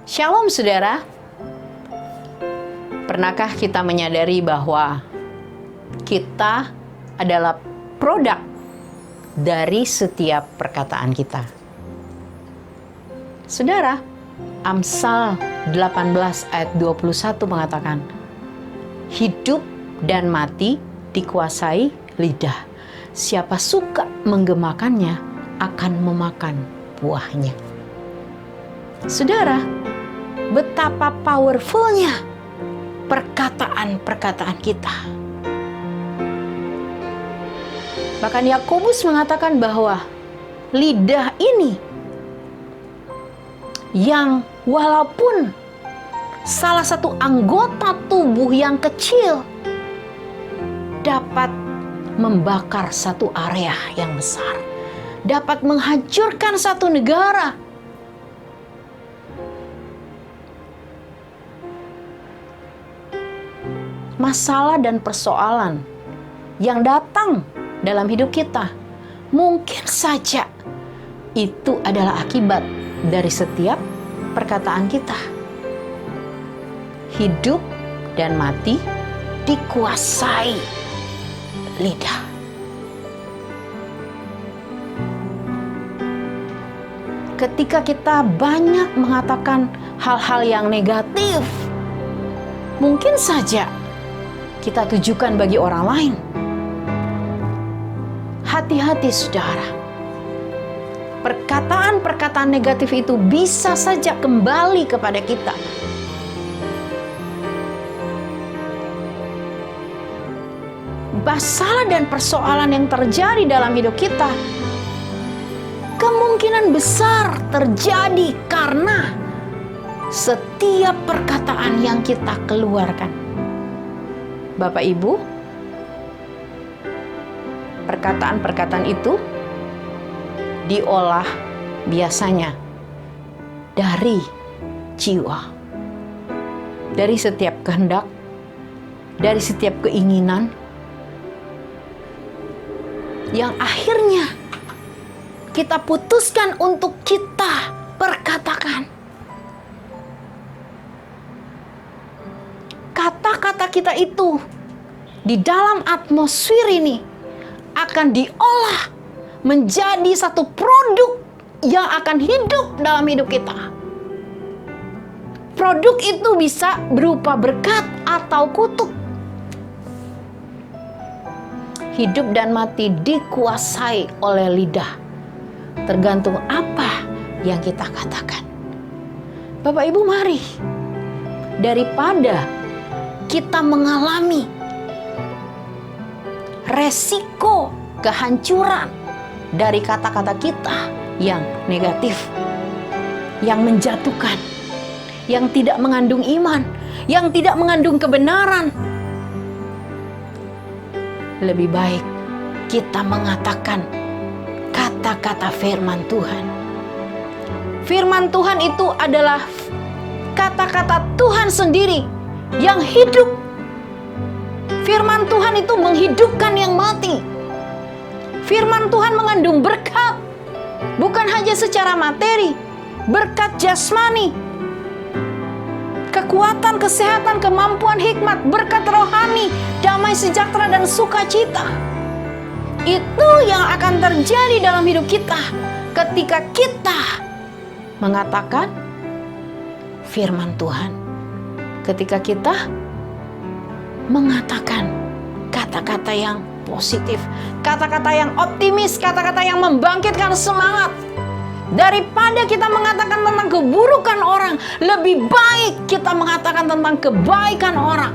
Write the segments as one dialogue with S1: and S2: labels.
S1: Shalom saudara. Pernahkah kita menyadari bahwa kita adalah produk dari setiap perkataan kita? Saudara, Amsal 18 ayat 21 mengatakan, hidup dan mati dikuasai lidah. Siapa suka menggemakannya akan memakan buahnya. Saudara, betapa powerfulnya perkataan-perkataan kita. Bahkan Yakobus mengatakan bahwa lidah ini yang walaupun salah satu anggota tubuh yang kecil dapat membakar satu area yang besar, dapat menghancurkan satu negara. Masalah dan persoalan yang datang dalam hidup kita mungkin saja itu adalah akibat dari setiap perkataan kita. Hidup dan mati dikuasai lidah. Ketika kita banyak mengatakan hal-hal yang negatif, mungkin saja kita tujukan bagi orang lain. Hati-hati saudara. Perkataan-perkataan negatif itu bisa saja kembali kepada kita. Masalah dan persoalan yang terjadi dalam hidup kita kemungkinan besar terjadi karena setiap perkataan yang kita keluarkan. Bapak Ibu, perkataan-perkataan itu diolah biasanya dari jiwa, dari setiap kehendak, dari setiap keinginan yang akhirnya kita putuskan untuk kita perkatakan. Kata-kata kita itu di dalam atmosfer ini akan diolah menjadi satu produk yang akan hidup dalam hidup kita. Produk itu bisa berupa berkat atau kutuk. Hidup dan mati dikuasai oleh lidah. Tergantung apa yang kita katakan. Bapak Ibu, mari daripada kita mengalami resiko kehancuran dari kata-kata kita yang negatif, yang menjatuhkan, yang tidak mengandung iman, yang tidak mengandung kebenaran. Lebih baik kita mengatakan kata-kata firman Tuhan. Firman Tuhan itu adalah kata-kata Tuhan sendiri yang hidup. Firman Tuhan itu menghidupkan yang mati. Firman Tuhan mengandung berkat, bukan hanya secara materi, berkat jasmani, kekuatan, kesehatan, kemampuan, hikmat, berkat rohani, damai sejahtera dan sukacita. Itu yang akan terjadi dalam hidup kita ketika kita mengatakan firman Tuhan. Ketika kita mengatakan kata-kata yang positif, kata-kata yang optimis, kata-kata yang membangkitkan semangat. Daripada kita mengatakan tentang keburukan orang, lebih baik kita mengatakan tentang kebaikan orang.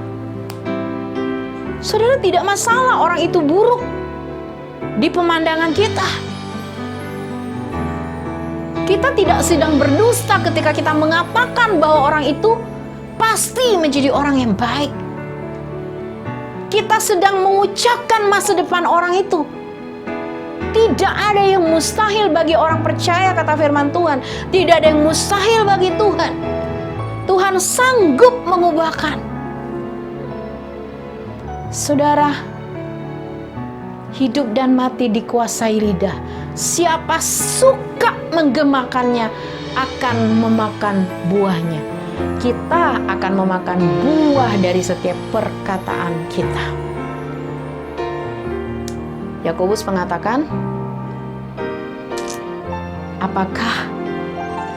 S1: Saudara, tidak masalah orang itu buruk di pemandangan kita. Kita tidak sedang berdusta ketika kita mengatakan bahwa orang itu pasti menjadi orang yang baik. Kita sedang mengucapkan masa depan orang itu. Tidak ada yang mustahil bagi orang percaya, kata firman Tuhan. Tidak ada yang mustahil bagi Tuhan. Tuhan sanggup mengubahkan. Saudara, hidup dan mati dikuasai lidah. Siapa suka menggemakannya akan memakan buahnya. Kita akan memakan buah dari setiap perkataan kita. Yakobus mengatakan, apakah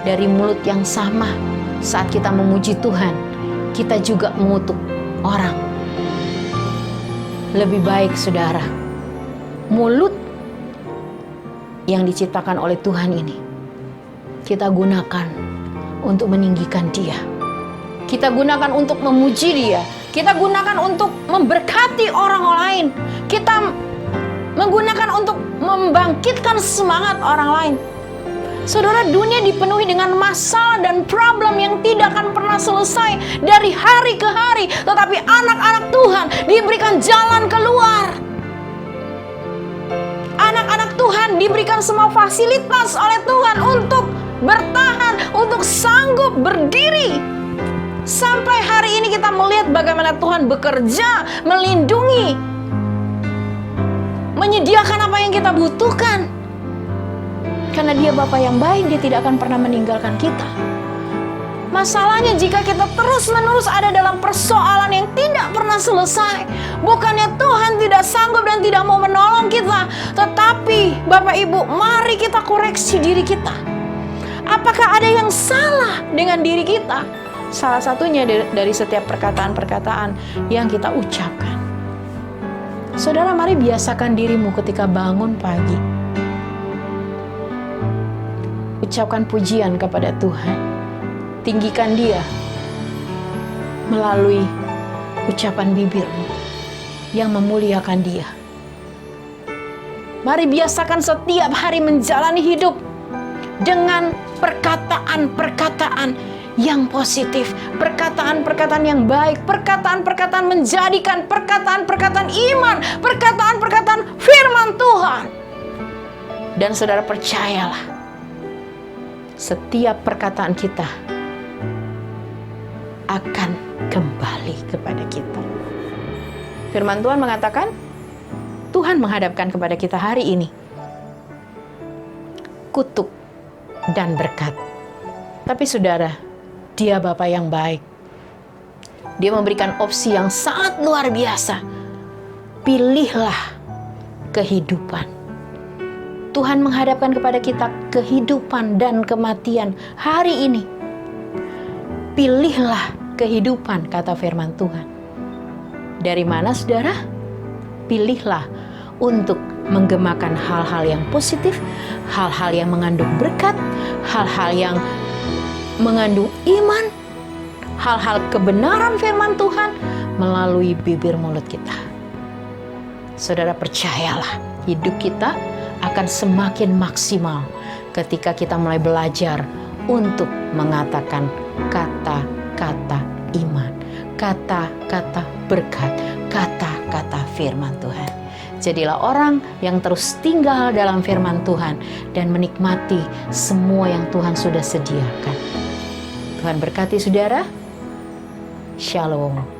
S1: dari mulut yang sama saat kita memuji Tuhan, kita juga mengutuk orang? Lebih baik, saudara, mulut yang diciptakan oleh Tuhan ini kita gunakan untuk meninggikan Dia. Kita gunakan untuk memuji Dia. Kita gunakan untuk memberkati orang lain. Kita menggunakan untuk membangkitkan semangat orang lain. Saudara, dunia dipenuhi dengan masalah dan problem yang tidak akan pernah selesai dari hari ke hari. Tetapi anak-anak Tuhan diberikan jalan keluar. Anak-anak Tuhan diberikan semua fasilitas oleh Tuhan untuk bertahan, untuk sanggup berdiri. Sampai hari ini kita melihat bagaimana Tuhan bekerja, melindungi, menyediakan apa yang kita butuhkan. Karena Dia Bapa yang baik, Dia tidak akan pernah meninggalkan kita. Masalahnya jika kita terus-menerus ada dalam persoalan yang tidak pernah selesai. Bukannya Tuhan tidak sanggup dan tidak mau menolong kita. Tetapi Bapak Ibu, mari kita koreksi diri kita. Apakah ada yang salah dengan diri kita? Salah satunya dari setiap perkataan-perkataan yang kita ucapkan. Saudara, mari biasakan dirimu ketika bangun pagi. Ucapkan pujian kepada Tuhan. Tinggikan Dia melalui ucapan bibirmu yang memuliakan Dia. Mari biasakan setiap hari menjalani hidup dengan perkataan-perkataan yang positif, perkataan-perkataan yang baik, perkataan-perkataan menjadikan, perkataan-perkataan iman, perkataan-perkataan firman Tuhan. Dan saudara, percayalah, setiap perkataan kita akan kembali kepada kita. Firman Tuhan mengatakan, Tuhan menghadapkan kepada kita hari ini kutuk dan berkat. Tapi saudara, Dia Bapa yang baik. Dia memberikan opsi yang sangat luar biasa. Pilihlah kehidupan. Tuhan menghadapkan kepada kita kehidupan dan kematian hari ini. Pilihlah kehidupan, kata firman Tuhan. Dari mana, saudara? Pilihlah untuk menggemakan hal-hal yang positif, hal-hal yang mengandung berkat, hal-hal yang mengandung iman, hal-hal kebenaran firman Tuhan melalui bibir mulut kita. Saudara, percayalah, hidup kita akan semakin maksimal ketika kita mulai belajar untuk mengatakan kata-kata iman, kata-kata berkat, kata-kata firman Tuhan. Jadilah orang yang terus tinggal dalam firman Tuhan dan menikmati semua yang Tuhan sudah sediakan. Tuhan berkati saudara. Shalom.